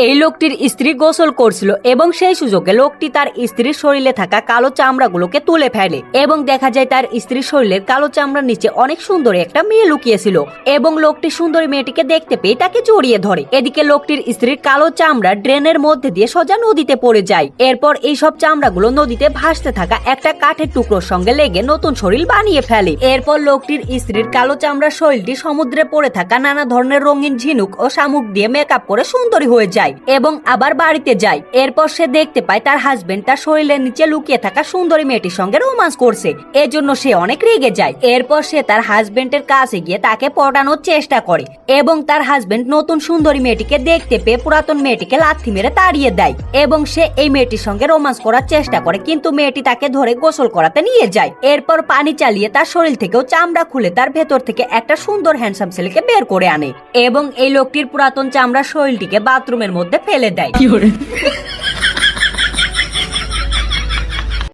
এই লোকটির স্ত্রী গোসল করছিল এবং সেই সুযোগে লোকটি তার স্ত্রীর শরীরে থাকা কালো চামড়াগুলোকে তুলে ফেলে এবং দেখা যায় তার স্ত্রীর শরীরের কালো চামড়ার নিচে অনেক সুন্দর একটা মেয়ে লুকিয়েছিল এবং লোকটি সুন্দরী মেয়েটিকে দেখতে পেয়ে তাকে জড়িয়ে ধরে। এদিকে লোকটির স্ত্রীর কালো চামড়া ড্রেনের মধ্যে দিয়ে সোজা নদীতে পড়ে যায়। এরপর এইসব চামড়াগুলো নদীতে ভাসতে থাকা একটা কাঠের টুকরোর সঙ্গে লেগে নতুন শরীর বানিয়ে ফেলে। এরপর লোকটির স্ত্রীর কালো চামড়ার শরীরটি সমুদ্রে পড়ে থাকা নানা ধরনের রঙিন ঝিনুক ও শামুক দিয়ে মেকআপ করে সুন্দরী হয়ে যায় এবং আবার বাড়িতে যায়। এরপর সে দেখতে পায় তার হাজবেন্ড তার শরীরের নিচে লুকিয়ে থাকা সুন্দরী মেয়েটির সঙ্গে রোমান্স করছে। এজন্য সে অনেক রেগে যায়। এরপর সে তার হাজবেন্ডের কাছে গিয়ে তাকে পটানোর চেষ্টা করে এবং তার হাজবেন্ড নতুন সুন্দরী মেয়েটিকে দেখতে পেয়ে পুরাতন মেয়েটিকে লাথি মেরে তাড়িয়ে দেয় এবং সে এই মেয়েটির সঙ্গে রোমান্স করার চেষ্টা করে, কিন্তু মেয়েটি তাকে ধরে গোসল করাতে নিয়ে যায়। এরপর পানি চালিয়ে তার শরীর থেকেও চামড়া খুলে তার ভেতর থেকে একটা সুন্দর হ্যান্ডসাম ছেলেকে বের করে আনে এবং এই লোকটির পুরাতন চামড়ার শরীরটিকে বাথরুমের মধ্যে ফেলে দেয়।